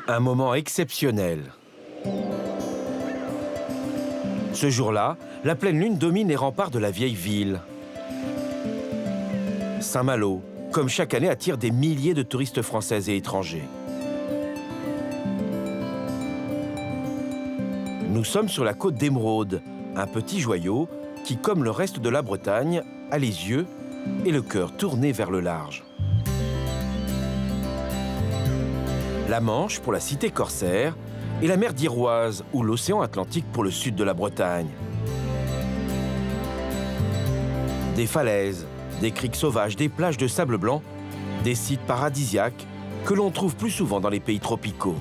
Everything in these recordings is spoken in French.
Un moment exceptionnel. Ce jour-là, la pleine lune domine les remparts de la vieille ville. Saint-Malo, comme chaque année, attire des milliers de touristes français et étrangers. Nous sommes sur la côte d'Émeraude, un petit joyau qui, comme le reste de la Bretagne, a les yeux et le cœur tournés vers le large. La Manche pour la cité corsaire et la mer d'Iroise ou l'océan Atlantique pour le sud de la Bretagne. Des falaises, des criques sauvages, des plages de sable blanc, des sites paradisiaques que l'on trouve plus souvent dans les pays tropicaux.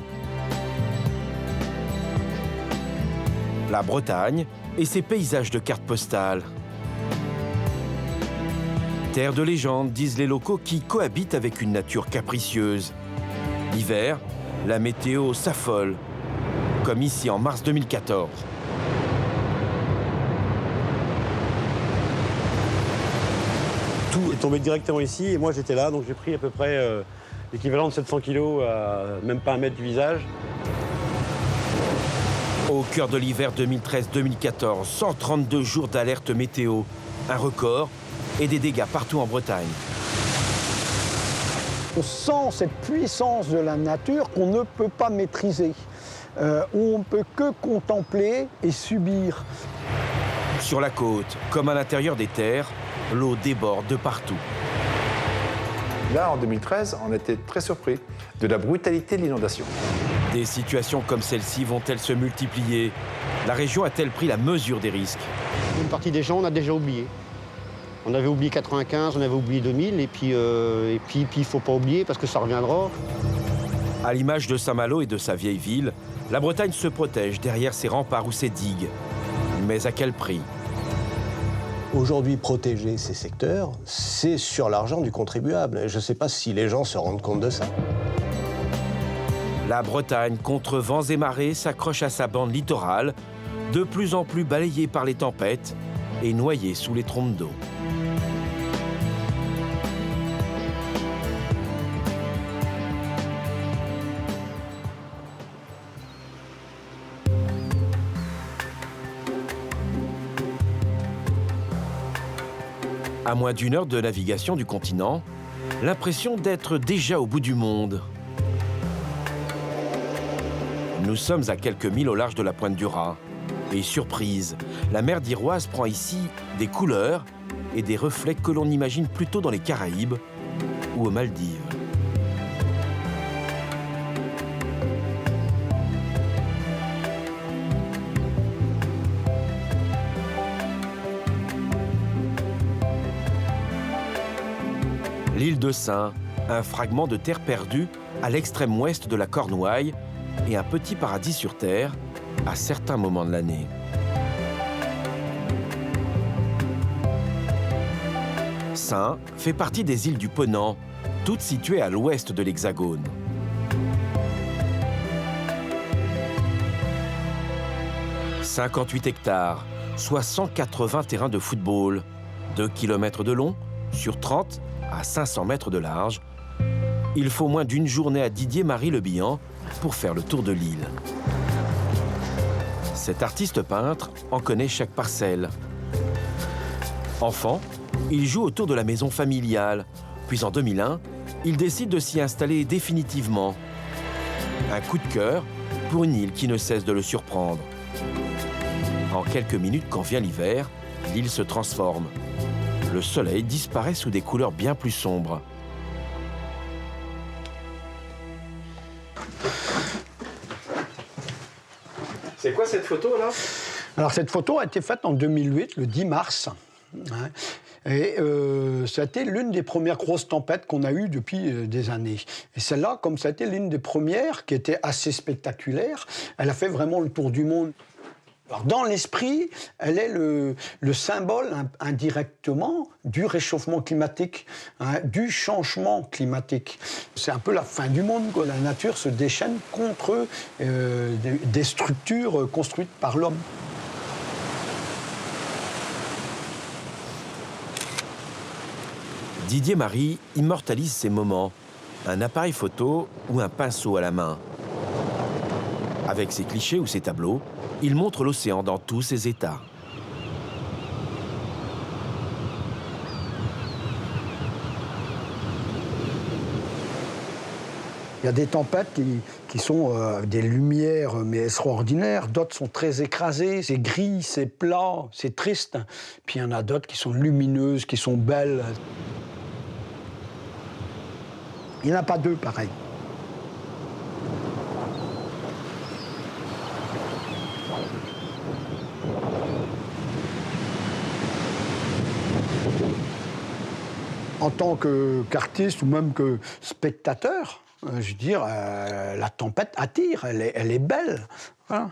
La Bretagne et ses paysages de cartes postales. Terre de légende, disent les locaux, qui cohabitent avec une nature capricieuse. L'hiver, la météo s'affole, comme ici en mars 2014. Tout est tombé directement ici et moi j'étais là, donc j'ai pris à peu près l'équivalent de 700 kilos à même pas un mètre du visage. Au cœur de l'hiver 2013-2014, 132 jours d'alerte météo, un record et des dégâts partout en Bretagne. On sent cette puissance de la nature qu'on ne peut pas maîtriser, où on ne peut que contempler et subir. Sur la côte, comme à l'intérieur des terres, l'eau déborde de partout. Là, en 2013, on était très surpris de la brutalité de l'inondation. Des situations comme celle-ci vont-elles se multiplier? La région a-t-elle pris la mesure des risques? Une partie des gens, on a déjà oublié. On avait oublié 95, on avait oublié 2000, et puis il ne faut pas oublier parce que ça reviendra. À l'image de Saint-Malo et de sa vieille ville, la Bretagne se protège derrière ses remparts ou ses digues. Mais à quel prix? Aujourd'hui, protéger ces secteurs, c'est sur l'argent du contribuable. Et je ne sais pas si les gens se rendent compte de ça. La Bretagne, contre vents et marées, s'accroche à sa bande littorale, de plus en plus balayée par les tempêtes et noyée sous les trompes d'eau. À moins d'une heure de navigation du continent, l'impression d'être déjà au bout du monde. Nous sommes à quelques milles au large de la pointe du Raz. Et surprise, la mer d'Iroise prend ici des couleurs et des reflets que l'on imagine plutôt dans les Caraïbes ou aux Maldives. L'île de Sein, un fragment de terre perdue à l'extrême ouest de la Cornouaille et un petit paradis sur terre à certains moments de l'année. Sein fait partie des îles du Ponant, toutes situées à l'ouest de l'Hexagone. « 58 hectares, soit 180 terrains de football, 2 km de long sur 30 à 500 mètres de large. Il faut moins d'une journée à Didier Marie Le Bihan pour faire le tour de l'île. Cet artiste peintre en connaît chaque parcelle. Enfant, il joue autour de la maison familiale. Puis en 2001, il décide de s'y installer définitivement. Un coup de cœur pour une île qui ne cesse de le surprendre. En quelques minutes, quand vient l'hiver, l'île se transforme. Le soleil disparaît sous des couleurs bien plus sombres. C'est quoi cette photo, là? Alors cette photo a été faite en 2008, le 10 mars. Hein, et ça a été l'une des premières grosses tempêtes qu'on a eues depuis des années. Et celle-là, comme ça a été l'une des premières, qui était assez spectaculaire, elle a fait vraiment le tour du monde. Alors, dans l'esprit, elle est le symbole indirectement du réchauffement climatique, hein, du changement climatique. C'est un peu la fin du monde, quoi. La nature se déchaîne contre des structures construites par l'homme. Didier Marie immortalise ces moments, un appareil photo ou un pinceau à la main. Avec ses clichés ou ses tableaux, il montre l'océan dans tous ses états. Il y a des tempêtes qui sont des lumières mais extraordinaires, d'autres sont très écrasées, c'est gris, c'est plat, c'est triste. Puis il y en a d'autres qui sont lumineuses, qui sont belles. Il n'y en a pas deux pareils. En tant qu'artiste ou même que spectateur, je veux dire, la tempête attire, elle est belle. Voilà.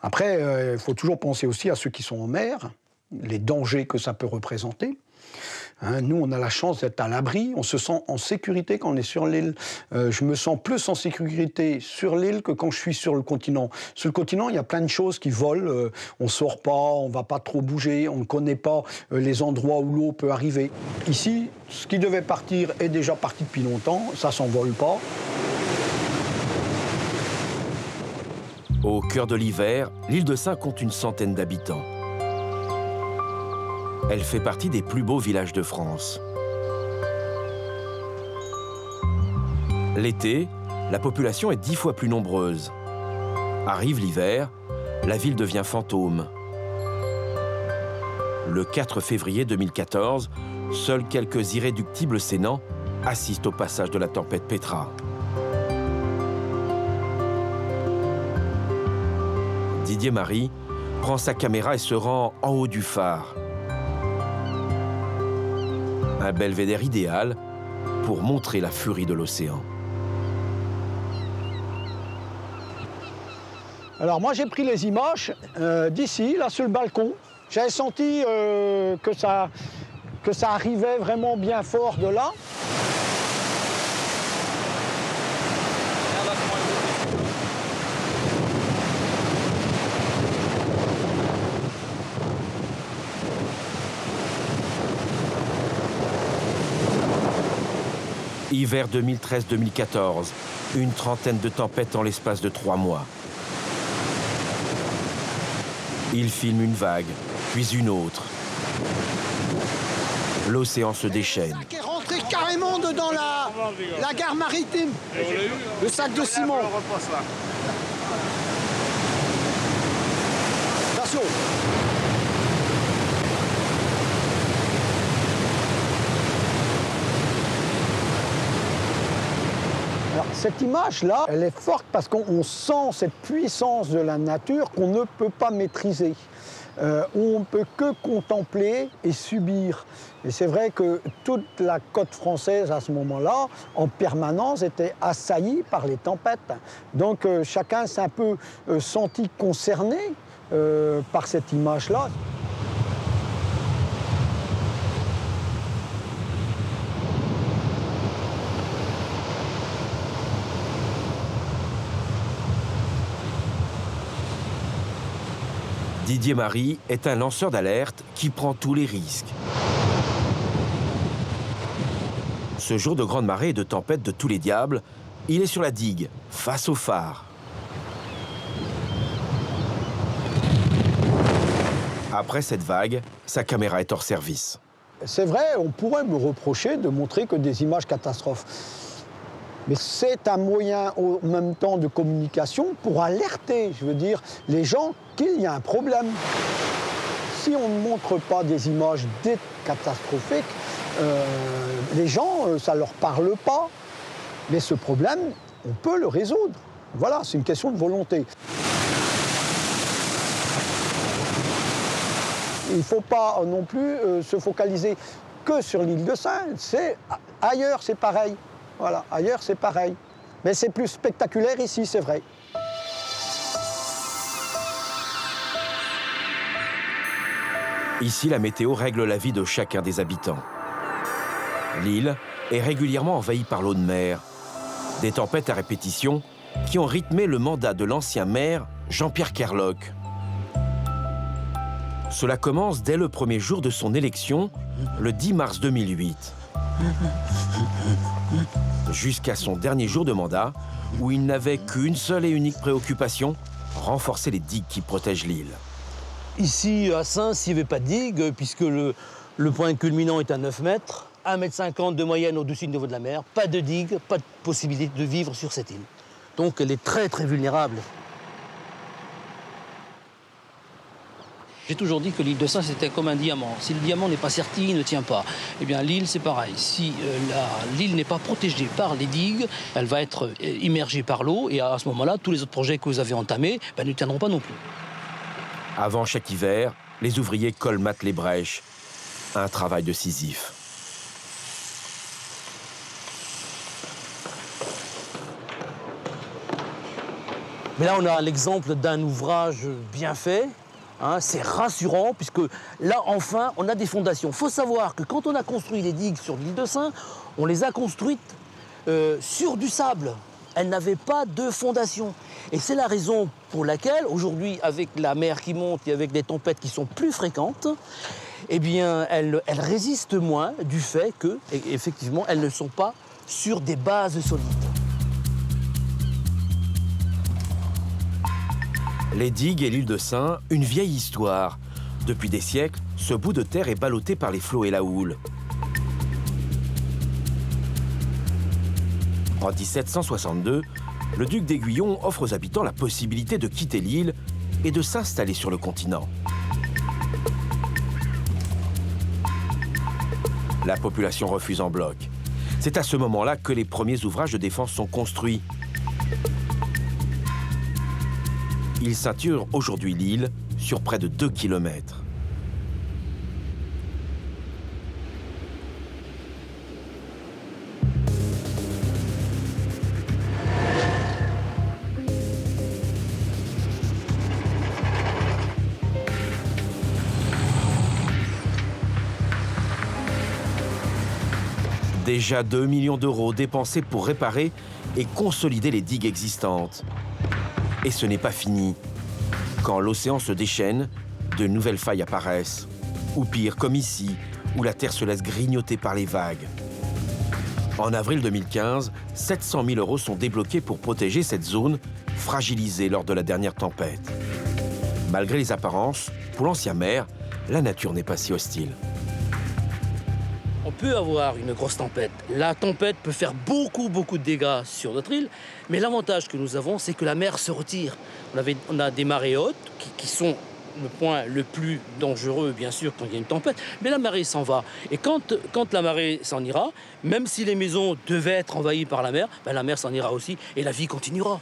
Après, il faut toujours penser aussi à ceux qui sont en mer, les dangers que ça peut représenter. Hein, nous, on a la chance d'être à l'abri, on se sent en sécurité quand on est sur l'île. Je me sens plus en sécurité sur l'île que quand je suis sur le continent. Sur le continent, il y a plein de choses qui volent, on ne sort pas, on ne va pas trop bouger, on ne connaît pas les endroits où l'eau peut arriver. Ici, ce qui devait partir est déjà parti depuis longtemps, ça ne s'envole pas. Au cœur de l'hiver, l'île de Sein compte une centaine d'habitants. Elle fait partie des plus beaux villages de France. L'été, la population est 10 fois plus nombreuse. Arrive l'hiver, la ville devient fantôme. Le 4 février 2014, seuls quelques irréductibles sénans assistent au passage de la tempête Petra. Didier Marie prend sa caméra et se rend en haut du phare. Un belvédère idéal pour montrer la furie de l'océan. Alors moi j'ai pris les images d'ici, là sur le balcon. J'avais senti que ça arrivait vraiment bien fort de là. Hiver 2013-2014, une trentaine de tempêtes en l'espace de 3 mois. Il filme une vague, puis une autre. L'océan se déchaîne. Le sac est rentré carrément dedans la gare maritime. Le sac de ciment. Attention. Alors, cette image-là, elle est forte parce qu'on sent cette puissance de la nature qu'on ne peut pas maîtriser. On ne peut que contempler et subir. Et c'est vrai que toute la côte française à ce moment-là, en permanence, était assaillie par les tempêtes. Donc chacun s'est un peu senti concerné par cette image-là. Didier Marie est un lanceur d'alerte qui prend tous les risques. Ce jour de grande marée et de tempête de tous les diables, il est sur la digue, face au phare. Après cette vague, sa caméra est hors service. C'est vrai, on pourrait me reprocher de montrer que des images catastrophes. Mais c'est un moyen en même temps de communication pour alerter, je veux dire, les gens qu'il y a un problème. Si on ne montre pas des images catastrophiques, les gens, ça ne leur parle pas. Mais ce problème, on peut le résoudre. Voilà, c'est une question de volonté. Il ne faut pas non plus se focaliser que sur l'île de Sein. Ailleurs, c'est pareil. Voilà, ailleurs, c'est pareil. Mais c'est plus spectaculaire ici, c'est vrai. Ici, la météo règle la vie de chacun des habitants. L'île est régulièrement envahie par l'eau de mer. Des tempêtes à répétition qui ont rythmé le mandat de l'ancien maire Jean-Pierre Kerlock. Cela commence dès le premier jour de son élection, le 10 mars 2008. Jusqu'à son dernier jour de mandat, où il n'avait qu'une seule et unique préoccupation, renforcer les digues qui protègent l'île. Ici, à Saints, il n'y avait pas de digue, puisque le point culminant est à 9 mètres, 1,50 m de moyenne au-dessus du niveau de la mer, pas de digue, pas de possibilité de vivre sur cette île. Donc elle est très très vulnérable. J'ai toujours dit que l'île de Saints, c'était comme un diamant. Si le diamant n'est pas serti, il ne tient pas. Eh bien, l'île, c'est pareil. Si l'île n'est pas protégée par les digues, elle va être immergée par l'eau. Et à ce moment-là, tous les autres projets que vous avez entamés ne tiendront pas non plus. Avant chaque hiver, les ouvriers colmatent les brèches. Un travail de Sisyphe. Mais là, on a l'exemple d'un ouvrage bien fait. Hein, c'est rassurant, puisque là, enfin, on a des fondations. Il faut savoir que quand on a construit les digues sur l'île de Saints, on les a construites sur du sable. Elles n'avaient pas de fondation. Et c'est la raison pour laquelle, aujourd'hui, avec la mer qui monte et avec des tempêtes qui sont plus fréquentes, eh bien, elles résistent moins du fait qu'effectivement, elles ne sont pas sur des bases solides. Les digues et l'île de Saints, une vieille histoire. Depuis des siècles, ce bout de terre est ballotté par les flots et la houle. En 1762, le duc d'Aiguillon offre aux habitants la possibilité de quitter l'île et de s'installer sur le continent. La population refuse en bloc. C'est à ce moment-là que les premiers ouvrages de défense sont construits. Ils ceinturent aujourd'hui l'île sur près de 2 km. Déjà 2 millions d'euros dépensés pour réparer et consolider les digues existantes. Et ce n'est pas fini. Quand l'océan se déchaîne, de nouvelles failles apparaissent. Ou pire, comme ici, où la terre se laisse grignoter par les vagues. En avril 2015, 700 000 € sont débloqués pour protéger cette zone fragilisée lors de la dernière tempête. Malgré les apparences, pour l'ancien maire, la nature n'est pas si hostile. On peut avoir une grosse tempête. La tempête peut faire beaucoup de dégâts sur notre île, mais l'avantage que nous avons, c'est que la mer se retire. On a des marées hautes qui sont le point le plus dangereux, bien sûr, quand il y a une tempête, mais la marée s'en va. Et quand la marée s'en ira, même si les maisons devaient être envahies par la mer s'en ira aussi et la vie continuera.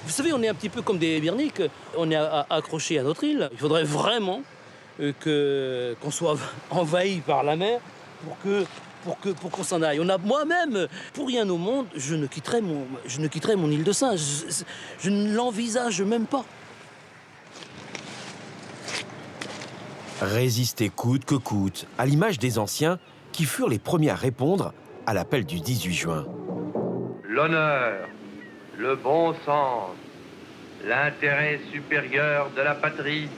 Vous savez, on est un petit peu comme des Birniques, on est accroché à notre île. Il faudrait vraiment qu'on soit envahi par la mer pour qu'on s'en aille. Moi-même, pour rien au monde, je ne quitterai mon île de Saints. Je ne l'envisage même pas. Résister coûte que coûte, à l'image des anciens qui furent les premiers à répondre à l'appel du 18 juin. L'honneur, le bon sens, l'intérêt supérieur de la patrie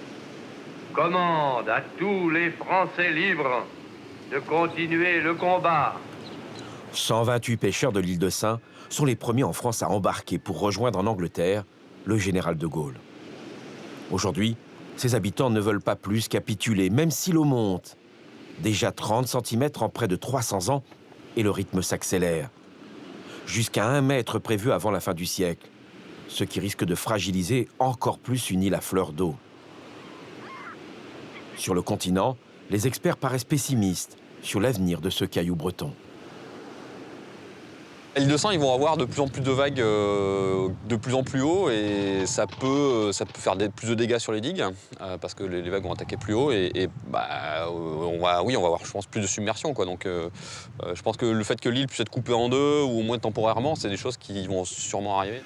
commande à tous les Français libres de continuer le combat. 128 pêcheurs de l'île de Saints sont les premiers en France à embarquer pour rejoindre en Angleterre le général de Gaulle. Aujourd'hui, ces habitants ne veulent pas plus capituler, même si l'eau monte. Déjà 30 cm en près de 300 ans et le rythme s'accélère. Jusqu'à 1 mètre prévu avant la fin du siècle, ce qui risque de fragiliser encore plus une île à fleur d'eau. Sur le continent, les experts paraissent pessimistes sur l'avenir de ce caillou breton. À l'île de Saints, ils vont avoir de plus en plus de vagues de plus en plus haut et ça peut faire plus de dégâts sur les digues parce que les vagues vont attaquer plus haut on va avoir, je pense, plus de submersion, quoi. Donc, je pense que le fait que l'île puisse être coupée en deux ou au moins temporairement, c'est des choses qui vont sûrement arriver.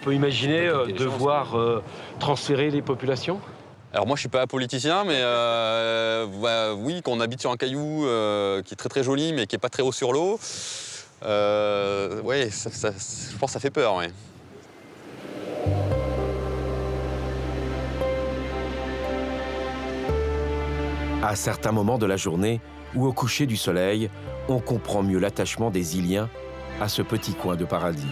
On peut imaginer devoir transférer les populations ? Alors moi je suis pas politicien, mais oui, quand on habite sur un caillou qui est très très joli mais qui est pas très haut sur l'eau, ouais, je pense que ça fait peur, ouais. À certains moments de la journée ou au coucher du soleil, on comprend mieux l'attachement des Iliens à ce petit coin de paradis.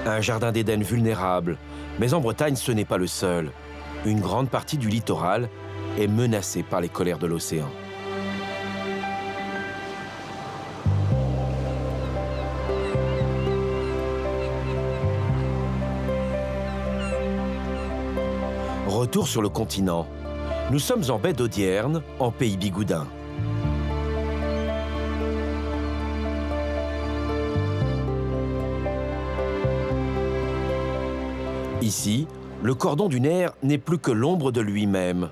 Un jardin d'Éden vulnérable, mais en Bretagne, ce n'est pas le seul. Une grande partie du littoral est menacée par les colères de l'océan. Retour sur le continent. Nous sommes en baie d'Audierne, en pays bigoudin. Ici, le cordon dunaire n'est plus que l'ombre de lui-même.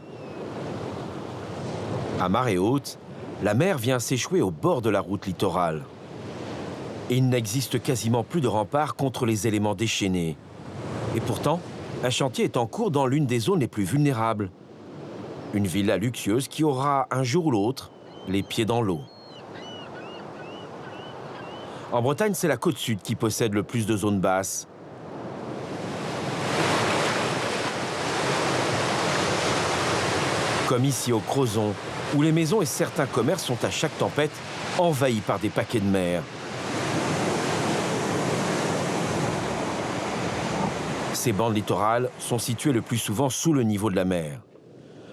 À marée haute, la mer vient s'échouer au bord de la route littorale. Et il n'existe quasiment plus de remparts contre les éléments déchaînés. Et pourtant, un chantier est en cours dans l'une des zones les plus vulnérables. Une villa luxueuse qui aura un jour ou l'autre les pieds dans l'eau. En Bretagne, c'est la côte sud qui possède le plus de zones basses. Comme ici au Crozon, où les maisons et certains commerces sont à chaque tempête envahis par des paquets de mer. Ces bandes littorales sont situées le plus souvent sous le niveau de la mer.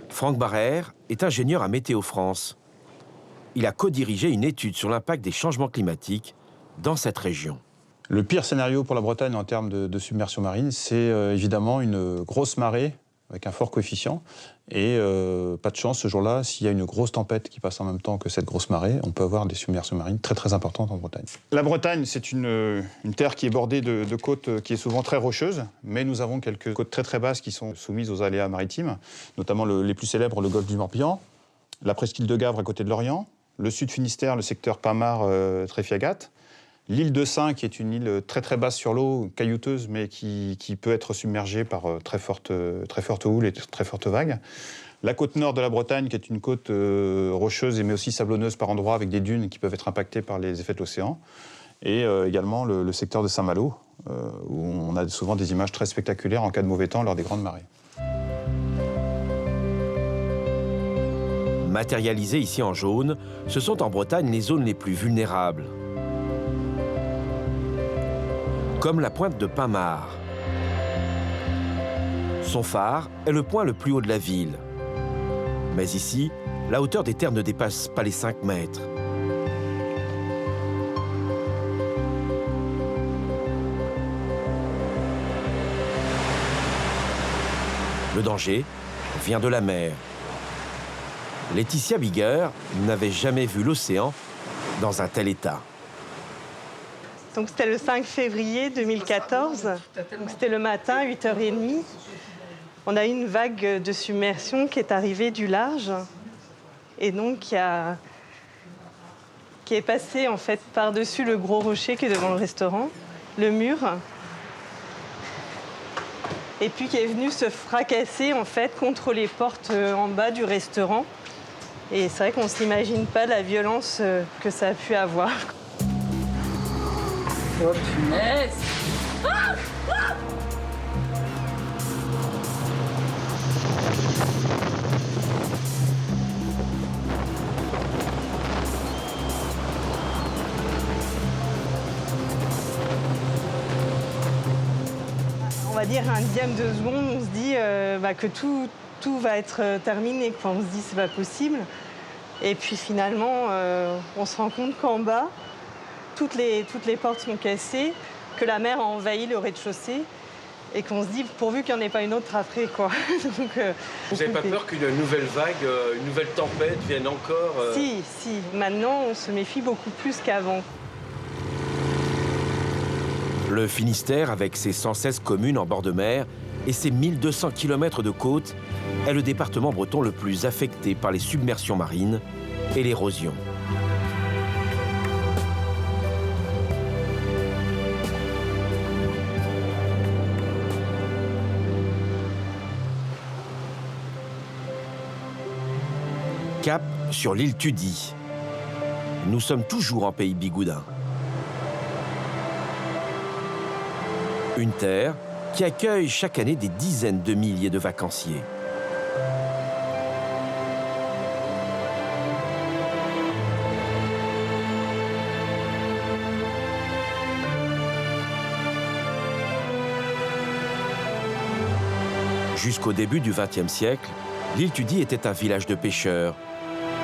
Franck Barrère est ingénieur à Météo France. Il a co-dirigé une étude sur l'impact des changements climatiques dans cette région. Le pire scénario pour la Bretagne en termes de submersion marine, c'est évidemment une grosse marée avec un fort coefficient. Et pas de chance, ce jour-là, s'il y a une grosse tempête qui passe en même temps que cette grosse marée, on peut avoir des submersions marines très très importantes en Bretagne. La Bretagne, c'est une terre qui est bordée de côtes qui est souvent très rocheuse, mais nous avons quelques côtes très très basses qui sont soumises aux aléas maritimes, notamment les plus célèbres, le golfe du Morbihan, la presqu'île de Gavre à côté de Lorient, le sud Finistère, le secteur Pamar-Tréfiagat, l'île de Sein, qui est une île très très basse sur l'eau, caillouteuse, mais qui peut être submergée par très forte houle et très fortes vagues. La côte nord de la Bretagne, qui est une côte rocheuse mais aussi sablonneuse par endroits, avec des dunes qui peuvent être impactées par les effets de l'océan. Et également le secteur de Saint-Malo, où on a souvent des images très spectaculaires en cas de mauvais temps lors des grandes marées. Matérialisées ici en jaune, ce sont en Bretagne les zones les plus vulnérables. Comme la pointe de Pamar. Son phare est le point le plus haut de la ville. Mais ici, la hauteur des terres ne dépasse pas les 5 mètres. Le danger vient de la mer. Laetitia Bigger n'avait jamais vu l'océan dans un tel état. Donc c'était le 5 février 2014, c'était le matin, 8h30. On a eu une vague de submersion qui est arrivée du large et donc qui est passée en fait par-dessus le gros rocher qui est devant le restaurant, le mur, et puis qui est venue se fracasser en fait contre les portes en bas du restaurant. Et c'est vrai qu'on ne s'imagine pas la violence que ça a pu avoir. Oh punaise! Ah! Ah! On va dire un dixième de seconde, on se dit que tout va être terminé. On se dit c'est pas possible. Et puis finalement, on se rend compte qu'en bas, toutes les portes sont cassées, que la mer a envahi le rez-de-chaussée et qu'on se dit pourvu qu'il n'y en ait pas une autre après, quoi. Donc, vous n'avez pas peur qu'une nouvelle vague, une nouvelle tempête vienne encore Si. Maintenant, on se méfie beaucoup plus qu'avant. Le Finistère, avec ses 116 communes en bord de mer et ses 1200 km de côte, est le département breton le plus affecté par les submersions marines et l'érosion. Cap sur l'île Tudy. Nous sommes toujours en pays bigoudin. Une terre qui accueille chaque année des dizaines de milliers de vacanciers. Jusqu'au début du XXe siècle, l'île Tudy était un village de pêcheurs.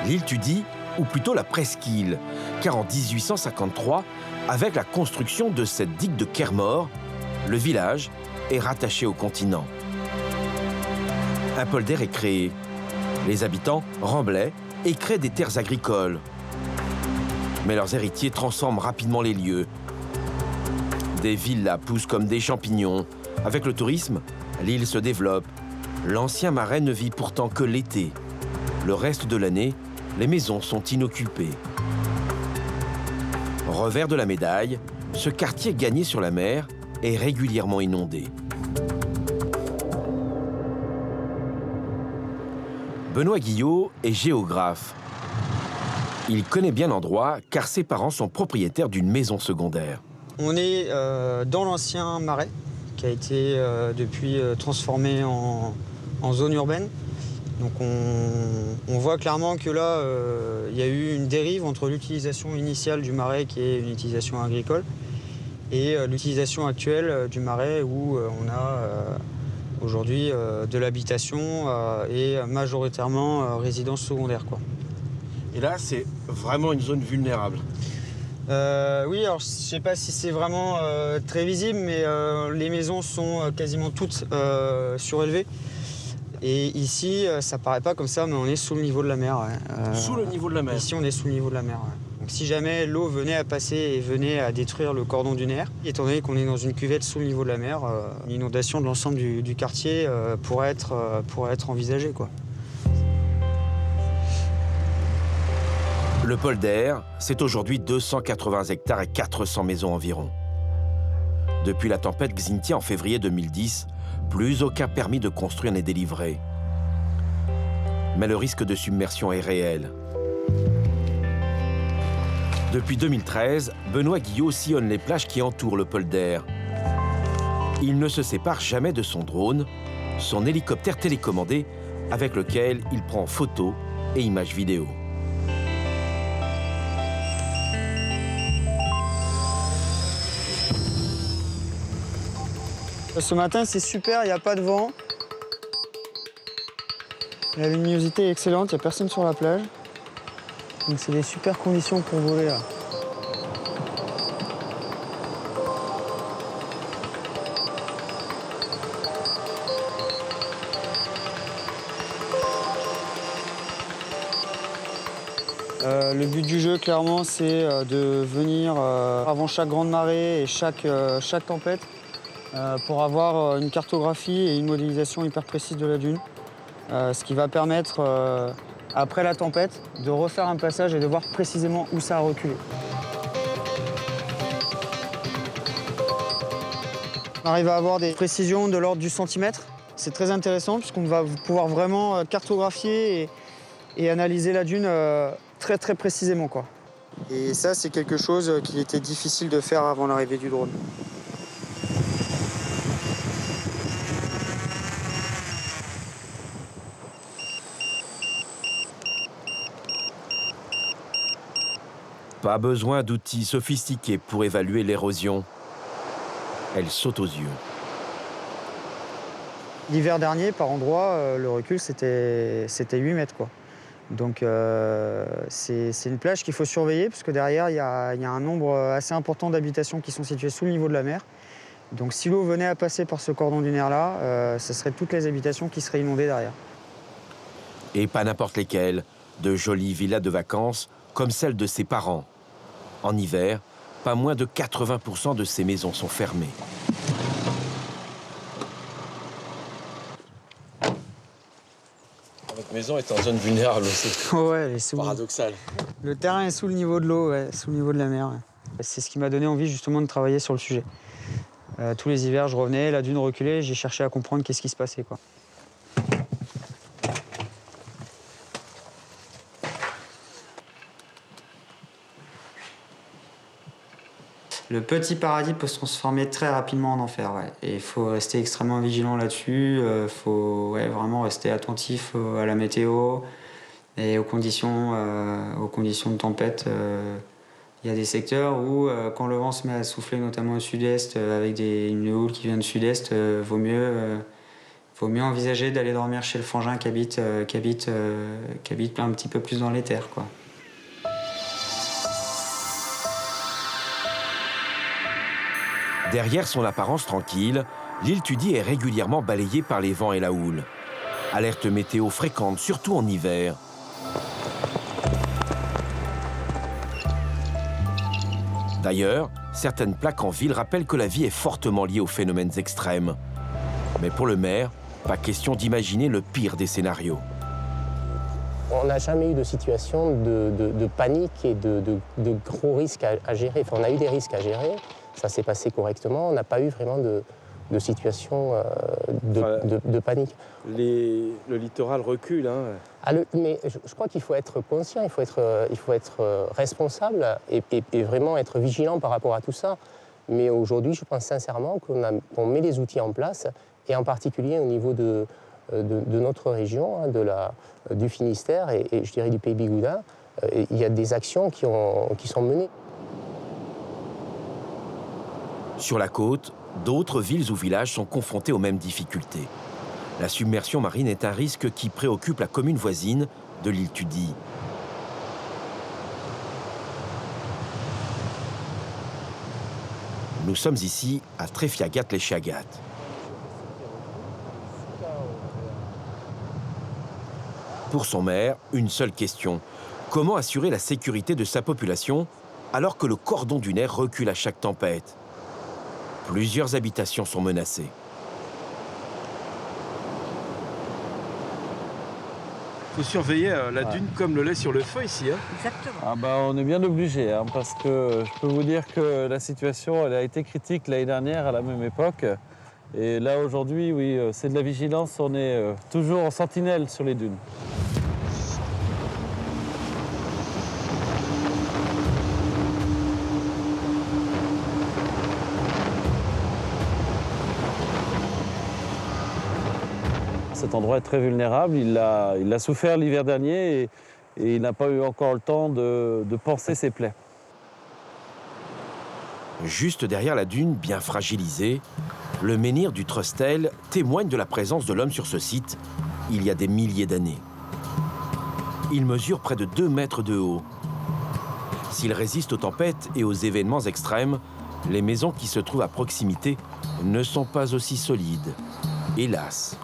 L'île Tudy, ou plutôt la presqu'île, car en 1853, avec la construction de cette digue de Kermore, le village est rattaché au continent. Un polder est créé. Les habitants remblaient et créent des terres agricoles. Mais leurs héritiers transforment rapidement les lieux. Des villas poussent comme des champignons. Avec le tourisme, l'île se développe. L'ancien marais ne vit pourtant que l'été. Le reste de l'année, les maisons sont inoccupées. Revers de la médaille, ce quartier gagné sur la mer est régulièrement inondé. Benoît Guillot est géographe. Il connaît bien l'endroit car ses parents sont propriétaires d'une maison secondaire. On est dans l'ancien marais qui a été depuis transformé en zone urbaine. Donc on voit clairement que là, il y a eu une dérive entre l'utilisation initiale du marais qui est une utilisation agricole et l'utilisation actuelle du marais où on a aujourd'hui de l'habitation et majoritairement résidence secondaire, quoi. Et là, c'est vraiment une zone vulnérable. Oui, alors je ne sais pas si c'est vraiment très visible, mais les maisons sont quasiment toutes surélevées. Et ici, ça paraît pas comme ça, mais on est sous le niveau de la mer. Ouais. Sous le niveau de la mer? Ici, on est sous le niveau de la mer. Ouais. Donc si jamais l'eau venait à passer et venait à détruire le cordon dunaire, étant donné qu'on est dans une cuvette sous le niveau de la mer, une inondation de l'ensemble du quartier pourrait être envisagée, quoi. Le polder, c'est aujourd'hui 280 hectares et 400 maisons environ. Depuis la tempête Xynthia en février 2010, plus aucun permis de construire n'est délivré. Mais le risque de submersion est réel. Depuis 2013, Benoît Guillot sillonne les plages qui entourent le polder. Il ne se sépare jamais de son drone, son hélicoptère télécommandé avec lequel il prend photos et images vidéo. Ce matin, c'est super, il n'y a pas de vent. La luminosité est excellente, il n'y a personne sur la plage. Donc c'est des super conditions pour voler là. Le but du jeu, clairement, c'est de venir avant chaque grande marée et chaque tempête pour avoir une cartographie et une modélisation hyper précise de la dune. Ce qui va permettre, après la tempête, de refaire un passage et de voir précisément où ça a reculé. On arrive à avoir des précisions de l'ordre du centimètre. C'est très intéressant puisqu'on va pouvoir vraiment cartographier et analyser la dune très très précisément, quoi. Et ça, c'est quelque chose qui était difficile de faire avant l'arrivée du drone. Pas besoin d'outils sophistiqués pour évaluer l'érosion. Elle saute aux yeux. L'hiver dernier, par endroit, le recul, c'était 8 mètres, quoi. Donc c'est une plage qu'il faut surveiller parce que derrière, il y a un nombre assez important d'habitations qui sont situées sous le niveau de la mer. Donc si l'eau venait à passer par ce cordon dunaire-là, ce seraient toutes les habitations qui seraient inondées derrière. Et pas n'importe lesquelles. De jolies villas de vacances comme celle de ses parents. En hiver, pas moins de 80% de ces maisons sont fermées. Votre maison est en zone vulnérable aussi. Ouais, c'est paradoxal. Le terrain est sous le niveau de l'eau, ouais, sous le niveau de la mer. Ouais. C'est ce qui m'a donné envie justement de travailler sur le sujet. Tous les hivers, je revenais, la dune reculait, j'ai cherché à comprendre qu'est-ce qui se passait, quoi. Le petit paradis peut se transformer très rapidement en enfer, ouais. Et il faut rester extrêmement vigilant là-dessus. Il faut vraiment rester attentif à la météo et aux conditions de tempête. Il y a des secteurs où, quand le vent se met à souffler, notamment au sud-est, avec une houle qui vient du sud-est, vaut mieux envisager d'aller dormir chez le frangin qui habite un petit peu plus dans les terres, quoi. Derrière son apparence tranquille, l'île Tudy est régulièrement balayée par les vents et la houle. Alerte météo fréquente, surtout en hiver. D'ailleurs, certaines plaques en ville rappellent que la vie est fortement liée aux phénomènes extrêmes. Mais pour le maire, pas question d'imaginer le pire des scénarios. On n'a jamais eu de situation de panique et de gros risques à gérer. Enfin, on a eu des risques à gérer, ça s'est passé correctement, on n'a pas eu vraiment de situation de panique. Le littoral recule. Hein. Mais je crois qu'il faut être conscient, il faut être responsable et vraiment être vigilant par rapport à tout ça. Mais aujourd'hui, je pense sincèrement qu'on met les outils en place, et en particulier au niveau de notre région, hein, du Finistère et je dirais du Pays Bigouden, il y a des actions qui sont menées. Sur la côte, d'autres villes ou villages sont confrontés aux mêmes difficultés. La submersion marine est un risque qui préoccupe la commune voisine de l'île Tudy. Nous sommes ici à Tréfiagat-les-Chiagat. Pour son maire, une seule question. Comment assurer la sécurité de sa population alors que le cordon dunaire recule à chaque tempête? Plusieurs habitations sont menacées. Il faut surveiller la dune comme le lait sur le feu ici. Hein. Exactement. On est bien obligé, hein, parce que je peux vous dire que la situation elle a été critique l'année dernière à la même époque. Et là aujourd'hui, oui, c'est de la vigilance, on est toujours en sentinelle sur les dunes. Cet endroit est très vulnérable, il a souffert l'hiver dernier et il n'a pas eu encore le temps de panser ses plaies. Juste derrière la dune, bien fragilisée, le menhir du Trostel témoigne de la présence de l'homme sur ce site il y a des milliers d'années. Il mesure près de 2 mètres de haut. S'il résiste aux tempêtes et aux événements extrêmes, les maisons qui se trouvent à proximité ne sont pas aussi solides. Hélas.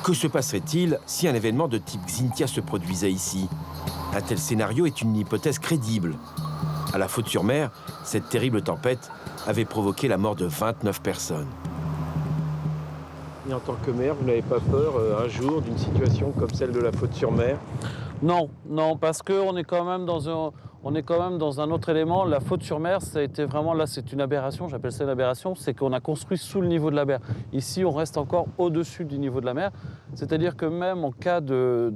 Que se passerait-il si un événement de type Xynthia se produisait ici? Un tel scénario est une hypothèse crédible. À la Faute-sur-Mer, cette terrible tempête avait provoqué la mort de 29 personnes. Et en tant que maire, vous n'avez pas peur un jour d'une situation comme celle de la Faute-sur-Mer? Non, parce qu'on est quand même dans un autre élément. La Faute-sur-Mer, ça a été vraiment, là, c'est une aberration, j'appelle ça une aberration, c'est qu'on a construit sous le niveau de la mer. Ici, on reste encore au-dessus du niveau de la mer, c'est-à-dire que même en cas de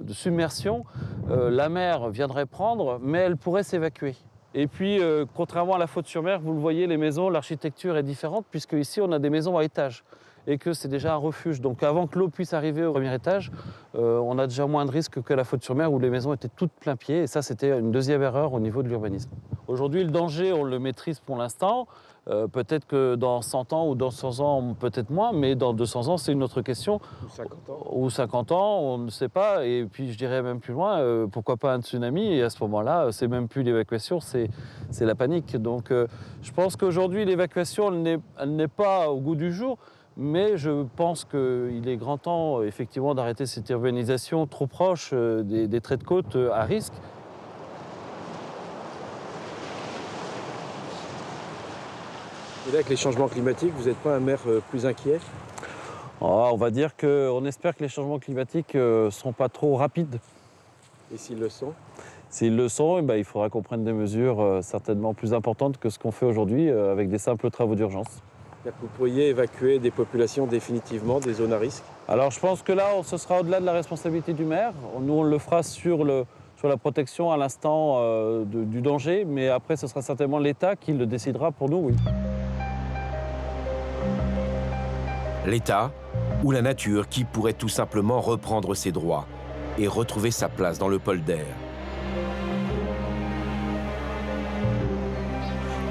submersion, la mer viendrait prendre, mais elle pourrait s'évacuer. Et puis, contrairement à la Faute-sur-Mer, vous le voyez, les maisons, l'architecture est différente, puisque ici, on a des maisons à étage. Et que c'est déjà un refuge. Donc avant que l'eau puisse arriver au premier étage, on a déjà moins de risques que la Faute-sur-Mer où les maisons étaient toutes plein pied. Et ça, c'était une deuxième erreur au niveau de l'urbanisme. Aujourd'hui, le danger, on le maîtrise pour l'instant. Peut-être que dans 100 ans ou dans 100 ans, peut-être moins, mais dans 200 ans, c'est une autre question. Ou 50 ans. Ou 50 ans, on ne sait pas. Et puis, je dirais même plus loin, pourquoi pas un tsunami? Et à ce moment-là, c'est même plus l'évacuation, c'est la panique. Donc, je pense qu'aujourd'hui, l'évacuation, elle n'est pas au goût du jour. Mais je pense qu'il est grand temps, effectivement, d'arrêter cette urbanisation trop proche des traits de côte à risque. Et là, avec les changements climatiques, vous n'êtes pas un maire plus inquiet? On va dire qu'on espère que les changements climatiques ne seront pas trop rapides. Et s'ils le sont? S'ils le sont, il faudra qu'on prenne des mesures certainement plus importantes que ce qu'on fait aujourd'hui avec des simples travaux d'urgence. Vous pourriez évacuer des populations définitivement, des zones à risque? Alors je pense que là, ce sera au-delà de la responsabilité du maire. Nous, on le fera sur sur la protection à l'instant du danger, mais après ce sera certainement l'État qui le décidera pour nous, oui. L'État ou la nature qui pourrait tout simplement reprendre ses droits et retrouver sa place dans le polder.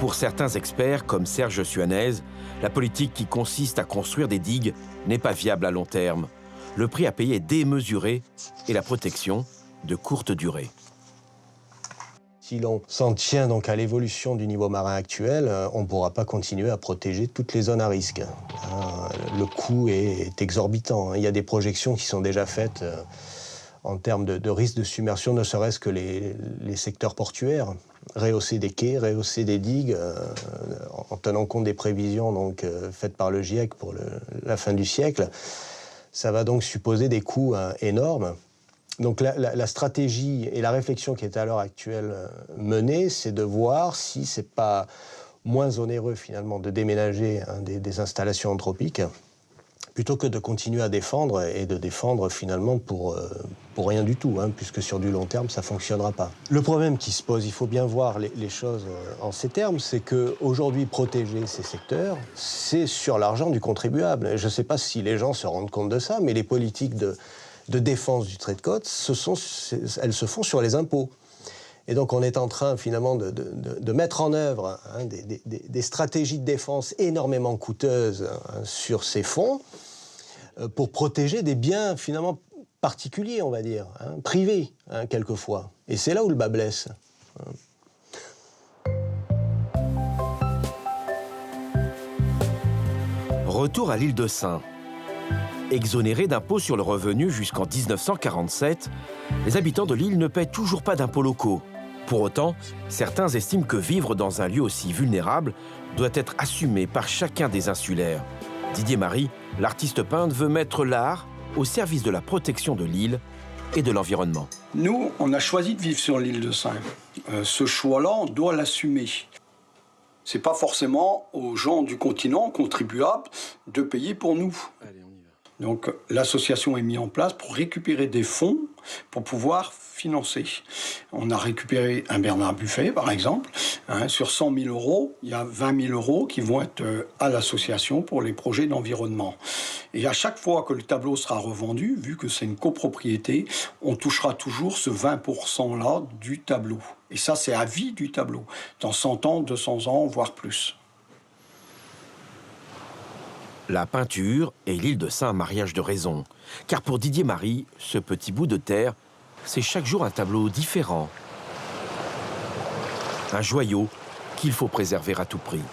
Pour certains experts, comme Serge Suanez, la politique qui consiste à construire des digues n'est pas viable à long terme. Le prix à payer est démesuré et la protection de courte durée. Si l'on s'en tient donc à l'évolution du niveau marin actuel, on ne pourra pas continuer à protéger toutes les zones à risque. Le coût est exorbitant. Il y a des projections qui sont déjà faites en termes de risque de submersion, ne serait-ce que les secteurs portuaires. Rehausser des quais, rehausser des digues, en tenant compte des prévisions donc, faites par le GIEC pour la fin du siècle, ça va donc supposer des coûts énormes. Donc la stratégie et la réflexion qui est à l'heure actuelle menée, c'est de voir si c'est pas moins onéreux finalement de déménager des installations anthropiques plutôt que de continuer à défendre et de défendre finalement pour rien du tout, puisque sur du long terme ça fonctionnera pas. Le problème qui se pose, il faut bien voir les choses en ces termes, c'est qu'aujourd'hui protéger ces secteurs, c'est sur l'argent du contribuable. Je ne sais pas si les gens se rendent compte de ça, mais les politiques de défense du trait de côte, elles se font sur les impôts. Et donc on est en train finalement de mettre en œuvre des stratégies de défense énormément coûteuses sur ces fonds pour protéger des biens finalement particuliers, on va dire, privés quelquefois. Et c'est là où le bas blesse. Retour à l'île de Sein. Exonérés d'impôts sur le revenu jusqu'en 1947, les habitants de l'île ne paient toujours pas d'impôts locaux. Pour autant, certains estiment que vivre dans un lieu aussi vulnérable doit être assumé par chacun des insulaires. Didier Marie, l'artiste peintre, veut mettre l'art au service de la protection de l'île et de l'environnement. Nous, on a choisi de vivre sur l'île de Sein. Ce choix-là, on doit l'assumer. C'est pas forcément aux gens du continent contribuables de payer pour nous. Donc l'association est mise en place pour récupérer des fonds pour pouvoir financer. On a récupéré un Bernard Buffet, par exemple. Sur 100 000 €, il y a 20 000 € qui vont être à l'association pour les projets d'environnement. Et à chaque fois que le tableau sera revendu, vu que c'est une copropriété, on touchera toujours ce 20%-là du tableau. Et ça, c'est à vie du tableau. Dans 100 ans, 200 ans, voire plus. La peinture et l'île de Sein un mariage de raison. Car pour Didier Marie, ce petit bout de terre, c'est chaque jour un tableau différent. Un joyau qu'il faut préserver à tout prix.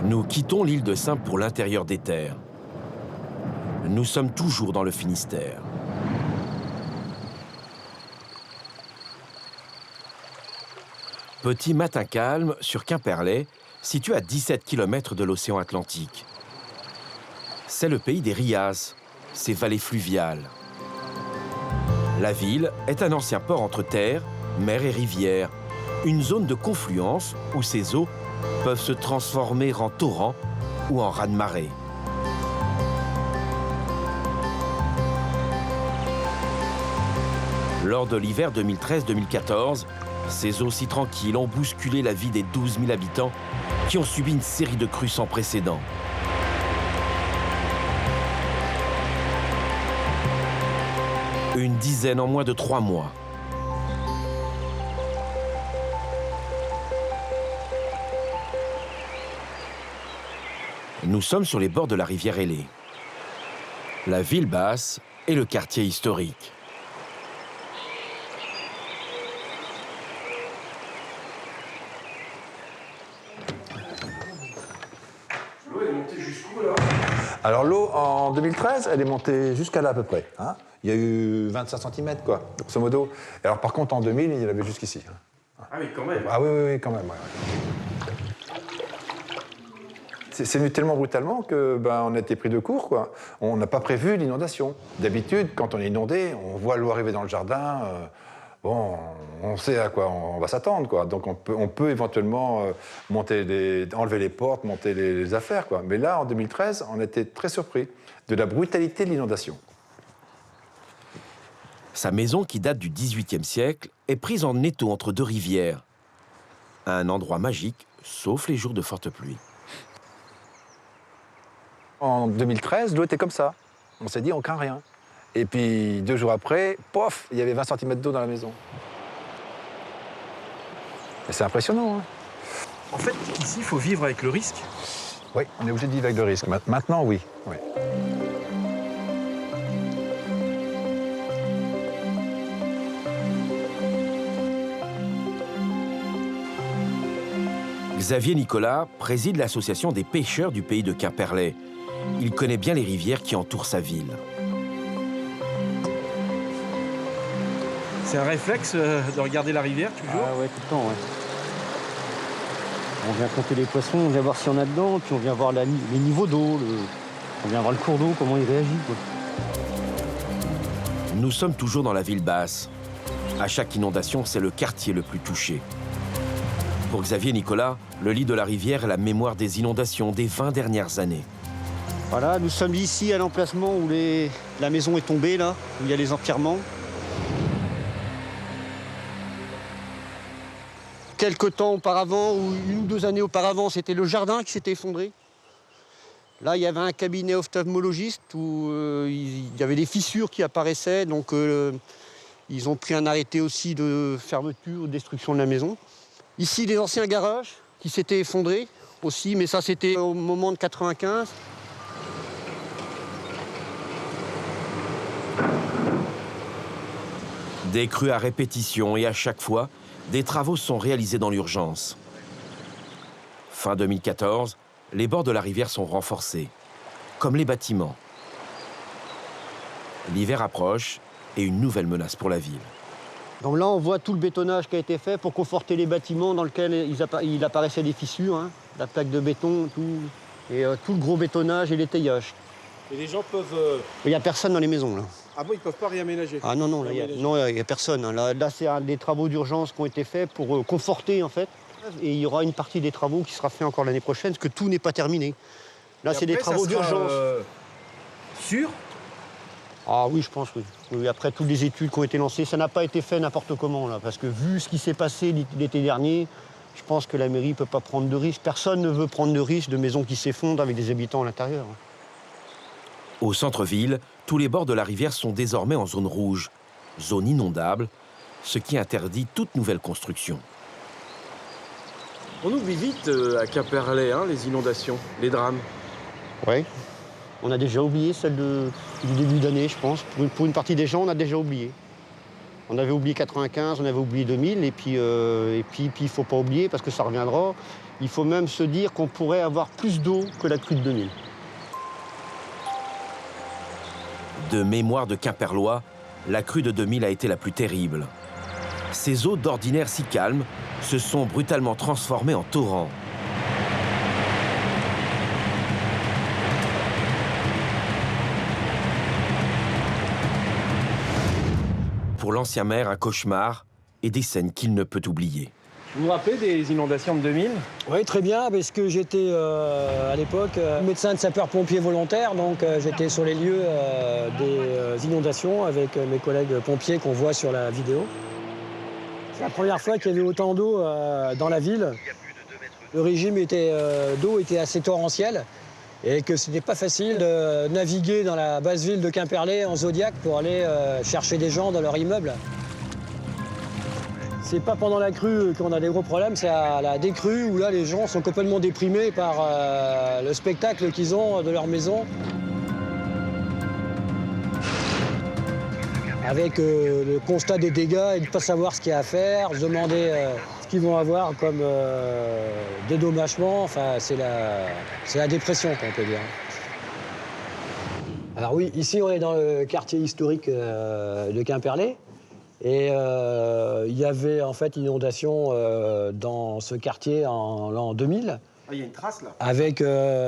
Nous quittons l'île de Sein pour l'intérieur des terres. Nous sommes toujours dans le Finistère. Petit matin calme sur Quimperlé, situé à 17 km de l'océan Atlantique. C'est le pays des Rias, ses vallées fluviales. La ville est un ancien port entre terre, mer et rivière, une zone de confluence où ses eaux peuvent se transformer en torrents ou en raz-de-marée. Lors de l'hiver 2013-2014, ces eaux si tranquilles ont bousculé la vie des 12 000 habitants qui ont subi une série de crues sans précédent. Une dizaine en moins de 3 mois. Nous sommes sur les bords de la rivière Ailée. La ville basse et le quartier historique. L'eau est montée jusqu'où là? Alors l'eau en 2013, elle est montée jusqu'à là à peu près. Il y a eu 25 cm quoi, grosso modo. Et alors par contre en 2000, il y en avait jusqu'ici. Ah oui, quand même. Ah oui, quand même. Ouais. C'est venu tellement brutalement que on a été pris de court, quoi. On n'a pas prévu l'inondation. D'habitude, quand on est inondé, on voit l'eau arriver dans le jardin, bon, on sait à quoi on va s'attendre, quoi. Donc on peut éventuellement enlever les portes, monter les affaires, quoi. Mais là, en 2013, on était très surpris de la brutalité de l'inondation. Sa maison, qui date du XVIIIe siècle, est prise en étau entre deux rivières. Un endroit magique, sauf les jours de forte pluie. En 2013, l'eau était comme ça. On s'est dit, on craint rien. Et puis 2 jours après, pof, il y avait 20 cm d'eau dans la maison. Et c'est impressionnant. Hein. En fait, ici, il faut vivre avec le risque. Oui, on est obligé de vivre avec le risque. Maintenant, oui. Oui. Xavier Nicolas préside l'association des pêcheurs du pays de Quimperlé. Il connaît bien les rivières qui entourent sa ville. C'est un réflexe de regarder la rivière, toujours? Ah ouais, tout le temps, ouais. On vient compter les poissons, on vient voir s'il y en a dedans, puis on vient voir les niveaux d'eau, on vient voir le cours d'eau, comment il réagit, quoi. Nous sommes toujours dans la ville basse. À chaque inondation, c'est le quartier le plus touché. Pour Xavier Nicolas, le lit de la rivière est la mémoire des inondations des 20 dernières années. Voilà, nous sommes ici à l'emplacement où la maison est tombée, là, où il y a les empierrements. Quelque temps auparavant, ou 1 ou 2 années auparavant, c'était le jardin qui s'était effondré. Là, il y avait un cabinet ophtalmologiste où il y avait des fissures qui apparaissaient, donc ils ont pris un arrêté aussi de fermeture, de destruction de la maison. Ici, des anciens garages qui s'étaient effondrés aussi, mais ça, c'était au moment de 95. Des crues à répétition et à chaque fois, des travaux sont réalisés dans l'urgence. Fin 2014, les bords de la rivière sont renforcés, comme les bâtiments. L'hiver approche et une nouvelle menace pour la ville. Donc là, on voit tout le bétonnage qui a été fait pour conforter les bâtiments dans lesquels il apparaissait des fissures, hein, la plaque de béton, tout, et tout le gros bétonnage et l'étayage. Et les gens peuvent... Il n'y a personne dans les maisons, là. Ah bon, ils ne peuvent pas réaménager? Ah non, non, il n'y a personne. Hein. Là c'est des travaux d'urgence qui ont été faits pour conforter, en fait. Et il y aura une partie des travaux qui sera fait encore l'année prochaine, parce que tout n'est pas terminé. Là, c'est des travaux d'urgence. Sûr? Ah oui, je pense, oui. Oui. Après toutes les études qui ont été lancées, ça n'a pas été fait n'importe comment, là. Parce que vu ce qui s'est passé l'été dernier, je pense que la mairie ne peut pas prendre de risques. Personne ne veut prendre de risques de maisons qui s'effondrent avec des habitants à l'intérieur. Au centre-ville, tous les bords de la rivière sont désormais en zone rouge, zone inondable, ce qui interdit toute nouvelle construction. On oublie vite à Quimperlé, hein, les inondations, les drames. Oui. On a déjà oublié celle du début d'année, je pense. Pour une partie des gens, on a déjà oublié. On avait oublié 95, on avait oublié 2000, et puis il ne faut pas oublier, parce que ça reviendra. Il faut même se dire qu'on pourrait avoir plus d'eau que la crue de 2000. De mémoire de Quimperlois, la crue de 2000 a été la plus terrible. Ces eaux d'ordinaire si calmes se sont brutalement transformées en torrents. Pour l'ancien maire, un cauchemar et des scènes qu'il ne peut oublier. Vous vous rappelez des inondations de 2000? Oui, très bien, parce que j'étais à l'époque médecin de sapeur-pompier volontaire, donc j'étais sur les lieux des inondations avec mes collègues pompiers qu'on voit sur la vidéo. C'est la première fois qu'il y avait autant d'eau dans la ville. Le régime d'eau était assez torrentiel et que ce n'était pas facile de naviguer dans la basse ville de Quimperlé en Zodiac pour aller chercher des gens dans leur immeuble. C'est pas pendant la crue qu'on a des gros problèmes, c'est à la décrue où là les gens sont complètement déprimés par le spectacle qu'ils ont de leur maison. Avec le constat des dégâts et de ne pas savoir ce qu'il y a à faire, se demander ce qu'ils vont avoir comme dédommagement, enfin c'est la dépression qu'on peut dire. Alors oui, ici on est dans le quartier historique de Quimperlé. Et il y avait en fait inondation dans ce quartier en l'an 2000. Ah, il y a une trace là. Avec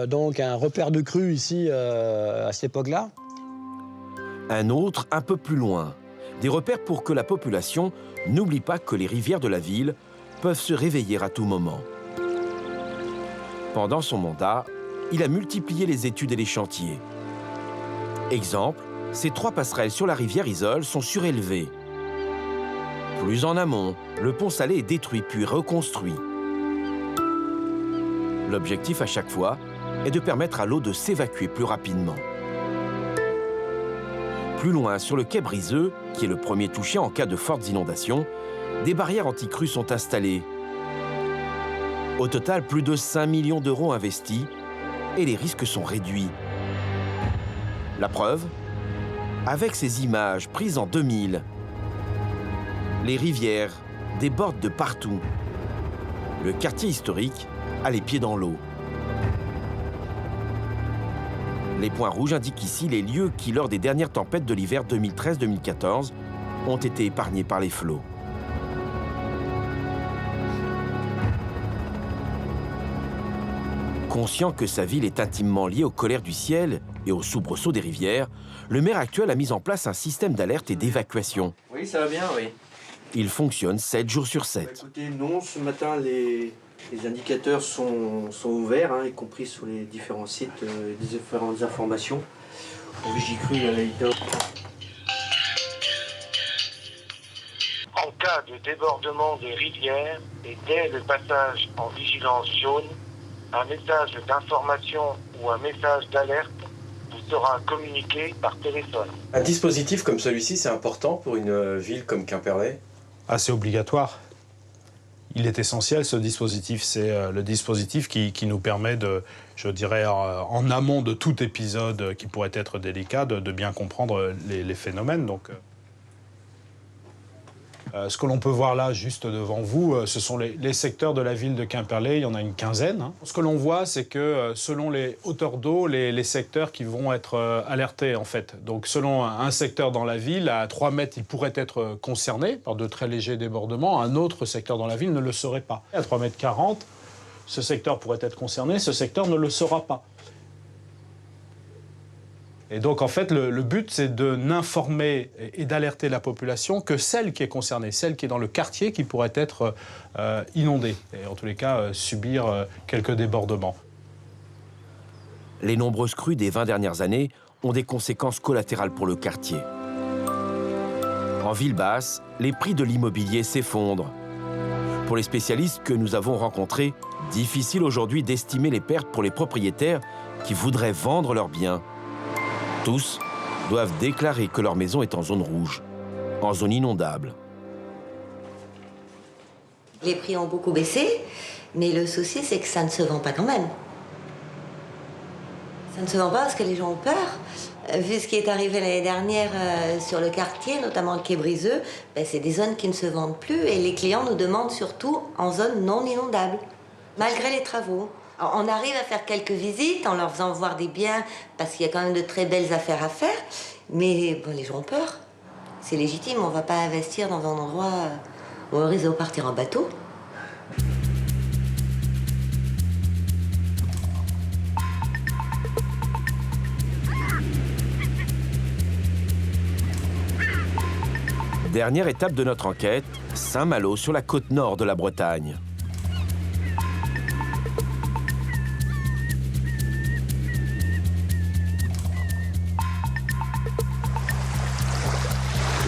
donc un repère de crue ici à cette époque-là. Un autre un peu plus loin. Des repères pour que la population n'oublie pas que les rivières de la ville peuvent se réveiller à tout moment. Pendant son mandat, il a multiplié les études et les chantiers. Exemple, ces 3 passerelles sur la rivière Isole sont surélevées. Plus en amont, le pont Salé est détruit puis reconstruit. L'objectif à chaque fois est de permettre à l'eau de s'évacuer plus rapidement. Plus loin, sur le quai Briseux, qui est le premier touché en cas de fortes inondations, des barrières anti-crues sont installées. Au total, plus de 5 millions d'euros investis et les risques sont réduits. La preuve, avec ces images prises en 2000, les rivières débordent de partout. Le quartier historique a les pieds dans l'eau. Les points rouges indiquent ici les lieux qui, lors des dernières tempêtes de l'hiver 2013-2014, ont été épargnés par les flots. Conscient que sa ville est intimement liée aux colères du ciel et aux soubresauts des rivières, le maire actuel a mis en place un système d'alerte et d'évacuation. Oui, ça va bien, oui. Il fonctionne 7 jours sur 7. Bah, écoutez, non, ce matin, les indicateurs sont ouverts, hein, y compris sur les différents sites, des différentes informations. Pour Vigicru, il y a la leader. En cas de débordement des rivières et dès le passage en vigilance jaune, un message d'information ou un message d'alerte vous sera communiqué par téléphone. Un dispositif comme celui-ci, c'est important pour une ville comme Quimperlé? Ah, c'est obligatoire. Il est essentiel, ce dispositif. C'est le dispositif qui nous permet de, je dirais, en amont de tout épisode qui pourrait être délicat, de bien comprendre les phénomènes. Donc, ce que l'on peut voir là, juste devant vous, ce sont les secteurs de la ville de Quimperlé. Il y en a une quinzaine. Hein. Ce que l'on voit, c'est que selon les hauteurs d'eau, les secteurs qui vont être alertés, en fait. Donc, selon un secteur dans la ville, à 3 mètres, il pourrait être concerné par de très légers débordements. Un autre secteur dans la ville ne le serait pas. À 3,40 mètres, ce secteur pourrait être concerné, ce secteur ne le sera pas. Et donc, en fait, le but, c'est de n'informer et d'alerter la population que celle qui est concernée, celle qui est dans le quartier qui pourrait être inondée, et en tous les cas, subir quelques débordements. Les nombreuses crues des 20 dernières années ont des conséquences collatérales pour le quartier. En ville basse, les prix de l'immobilier s'effondrent. Pour les spécialistes que nous avons rencontrés, difficile aujourd'hui d'estimer les pertes pour les propriétaires qui voudraient vendre leurs biens. Tous doivent déclarer que leur maison est en zone rouge, en zone inondable. Les prix ont beaucoup baissé, mais le souci, c'est que ça ne se vend pas quand même. Ça ne se vend pas parce que les gens ont peur. Vu ce qui est arrivé l'année dernière sur le quartier, notamment le quai Briseux, ben, c'est des zones qui ne se vendent plus et les clients nous demandent surtout en zone non inondable, malgré les travaux. On arrive à faire quelques visites en leur faisant voir des biens parce qu'il y a quand même de très belles affaires à faire, mais bon, les gens ont peur. C'est légitime, on ne va pas investir dans un endroit où on risque de partir en bateau. Dernière étape de notre enquête, Saint-Malo sur la côte nord de la Bretagne.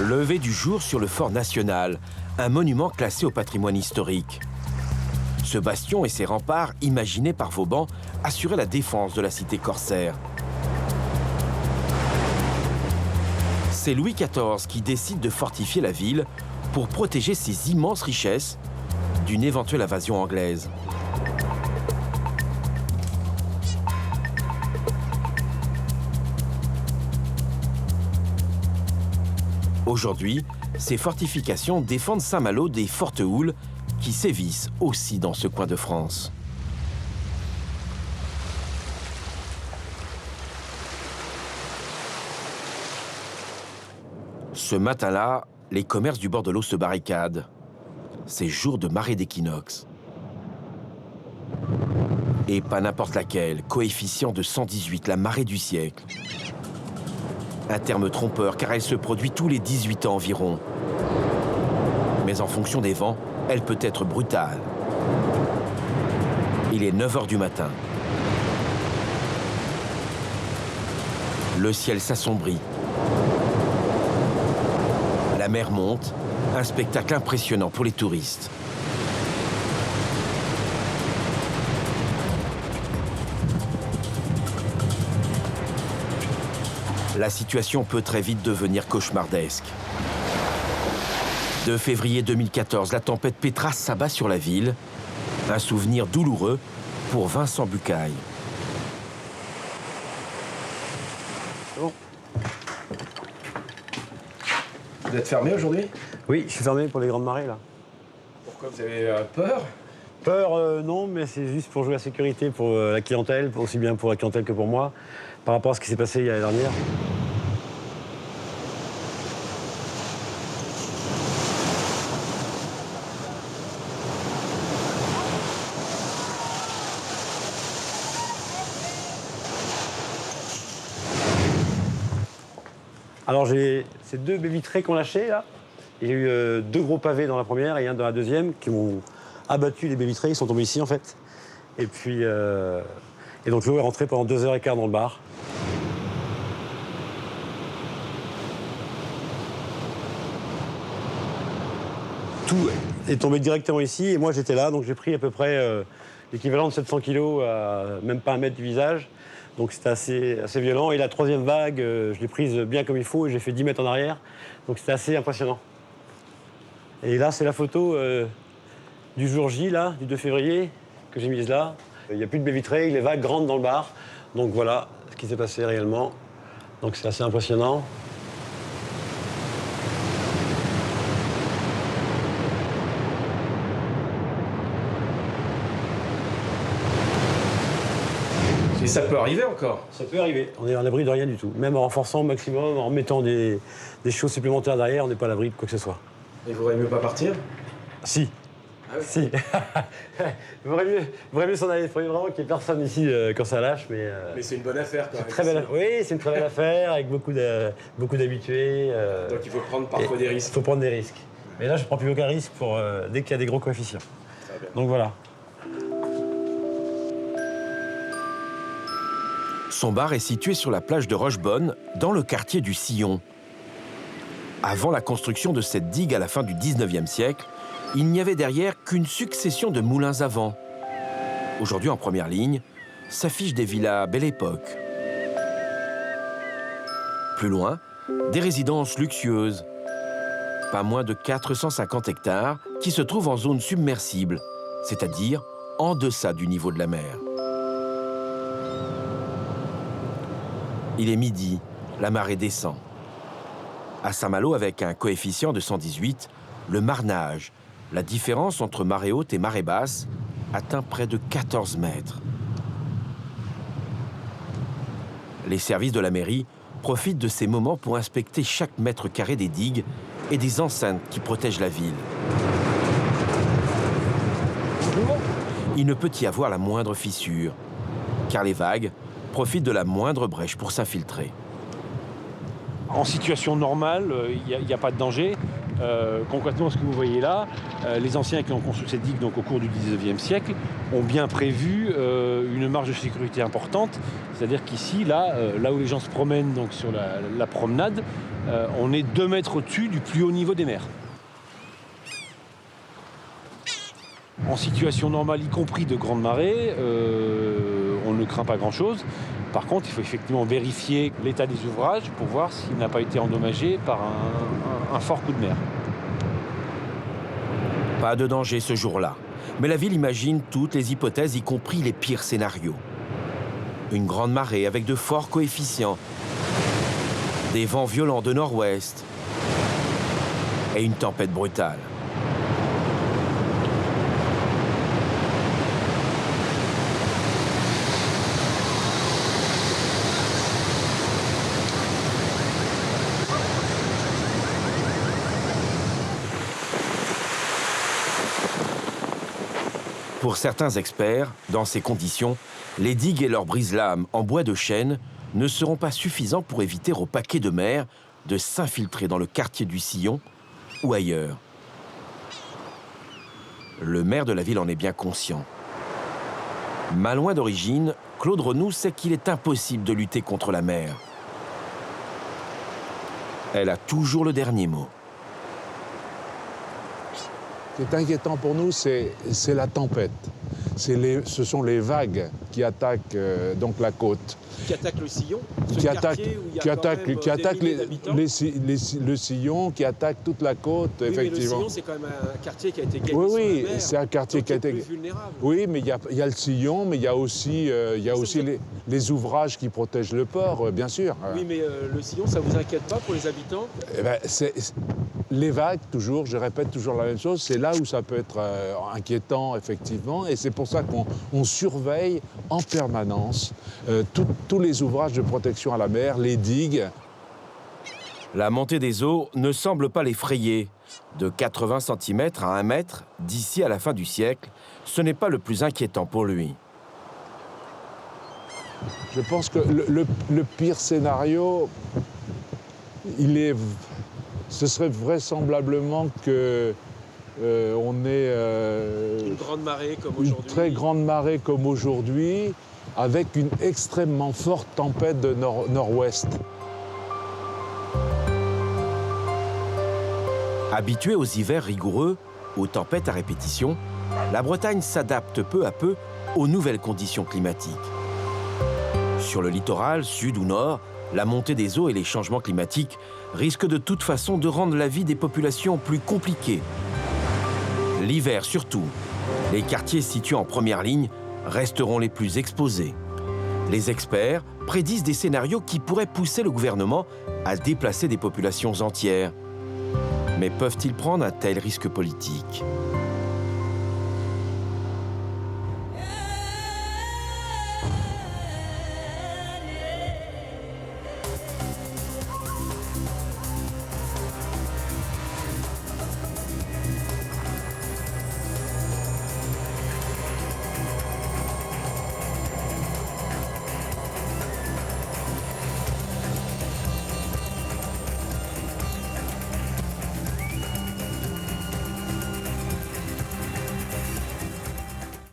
Lever du jour sur le Fort National, un monument classé au patrimoine historique. Ce bastion et ses remparts, imaginés par Vauban, assuraient la défense de la cité corsaire. C'est Louis XIV qui décide de fortifier la ville pour protéger ses immenses richesses d'une éventuelle invasion anglaise. Aujourd'hui, ces fortifications défendent Saint-Malo des fortes houles qui sévissent aussi dans ce coin de France. Ce matin-là, les commerces du bord de l'eau se barricadent. C'est jour de marée d'équinoxe. Et pas n'importe laquelle, coefficient de 118, la marée du siècle. Un terme trompeur car elle se produit tous les 18 ans environ. Mais en fonction des vents, elle peut être brutale. Il est 9 h du matin. Le ciel s'assombrit. La mer monte, un spectacle impressionnant pour les touristes. La situation peut très vite devenir cauchemardesque. 2 février 2014, la tempête Petra s'abat sur la ville. Un souvenir douloureux pour Vincent Bucaille. Bon. Vous êtes fermé aujourd'hui? Oui, je suis fermé pour les grandes marées, là. Pourquoi vous avez peur? Peur, non, mais c'est juste pour jouer la sécurité pour la clientèle, aussi bien pour la clientèle que pour moi, par rapport à ce qui s'est passé l'année dernière. Alors j'ai ces 2 baies vitrées qu'on lâchait là. Il y a eu 2 gros pavés dans la première et un dans la deuxième qui m'ont abattu les baies vitrées, ils sont tombés ici en fait. Et puis et donc l'eau est rentrée pendant 2 h 15 dans le bar. Tout est tombé directement ici et moi j'étais là, donc j'ai pris à peu près l'équivalent de 700 kg à même pas 1 mètre du visage. Donc c'était assez violent. Et la 3e vague, je l'ai prise bien comme il faut et j'ai fait 10 mètres en arrière. Donc c'était assez impressionnant. Et là, c'est la photo du jour J, là, du 2 février, que j'ai mise là. Il n'y a plus de baies vitrées, les vagues rentrent dans le bar. Donc voilà ce qui s'est passé réellement. Donc c'est assez impressionnant. Et ça peut arriver encore? Ça peut arriver. On est à l'abri de rien du tout. Même en renforçant au maximum, en mettant des choses supplémentaires derrière, on n'est pas à l'abri de quoi que ce soit. Et vous vaudrait mieux pas partir? Si. Ah oui. Si. Il vaudrait mieux s'en aller. Il faudrait vraiment qu'il n'y ait personne ici quand ça lâche. Mais c'est une bonne affaire quand même. Très belle. Oui, c'est une très belle affaire avec beaucoup d'habitués. Donc il faut prendre parfois des risques. Il faut prendre des risques. Mais là, je ne prends plus aucun risque dès qu'il y a des gros coefficients. Donc voilà. Son bar est situé sur la plage de Rochebonne, dans le quartier du Sillon. Avant la construction de cette digue à la fin du 19e siècle, il n'y avait derrière qu'une succession de moulins à vent. Aujourd'hui, en première ligne, s'affichent des villas Belle Époque. Plus loin, des résidences luxueuses. Pas moins de 450 hectares qui se trouvent en zone submersible, c'est-à-dire en deçà du niveau de la mer. Il est midi, la marée descend. À Saint-Malo, avec un coefficient de 118, le marnage, la différence entre marée haute et marée basse, atteint près de 14 mètres. Les services de la mairie profitent de ces moments pour inspecter chaque mètre carré des digues et des enceintes qui protègent la ville. Il ne peut y avoir la moindre fissure, car les vagues profitent de la moindre brèche pour s'infiltrer. En situation normale, il n'y a pas de danger. Concrètement, ce que vous voyez là, les anciens qui ont construit cette digue donc, au cours du 19e siècle ont bien prévu une marge de sécurité importante. C'est-à-dire qu'ici, là où les gens se promènent donc, sur la promenade, on est 2 mètres au-dessus du plus haut niveau des mers. En situation normale, y compris de grande marée, on ne craint pas grand-chose. Par contre, il faut effectivement vérifier l'état des ouvrages pour voir s'il n'a pas été endommagé par un fort coup de mer. Pas de danger ce jour-là, mais la ville imagine toutes les hypothèses, y compris les pires scénarios. Une grande marée avec de forts coefficients, des vents violents de nord-ouest et une tempête brutale. Pour certains experts, dans ces conditions, les digues et leurs brise-lames en bois de chêne ne seront pas suffisants pour éviter aux paquets de mer de s'infiltrer dans le quartier du Sillon ou ailleurs. Le maire de la ville en est bien conscient. Malouin d'origine, Claude Renoux sait qu'il est impossible de lutter contre la mer. Elle a toujours le dernier mot. Ce qui est inquiétant pour nous, c'est la tempête. Ce sont les vagues qui attaquent donc la côte. Qui attaquent le Sillon, qui attaquent le Sillon, qui attaquent toute la côte, oui, effectivement. Mais le Sillon, c'est quand même un quartier qui a été gagné oui, sur la oui, mer, c'est un quartier qui a été... vulnérable. Oui, mais il y a le Sillon, mais il y a aussi, les ouvrages qui protègent le port, bien sûr. Oui, mais le Sillon, ça vous inquiète pas pour les habitants? Eh ben, les vagues, toujours, je répète toujours la même chose, c'est là où ça peut être inquiétant, effectivement, et c'est pour ça qu'on surveille en permanence tous les ouvrages de protection à la mer, les digues. La montée des eaux ne semble pas l'effrayer. De 80 cm à 1 mètre, d'ici à la fin du siècle, ce n'est pas le plus inquiétant pour lui. Je pense que le pire scénario, ce serait vraisemblablement que on ait une grande marée comme aujourd'hui. Une très grande marée comme aujourd'hui, avec une extrêmement forte tempête de nord-ouest. Habituée aux hivers rigoureux, aux tempêtes à répétition, la Bretagne s'adapte peu à peu aux nouvelles conditions climatiques. Sur le littoral, sud ou nord, la montée des eaux et les changements climatiques risquent de toute façon de rendre la vie des populations plus compliquée. L'hiver surtout, les quartiers situés en première ligne resteront les plus exposés. Les experts prédisent des scénarios qui pourraient pousser le gouvernement à déplacer des populations entières. Mais peuvent-ils prendre un tel risque politique ?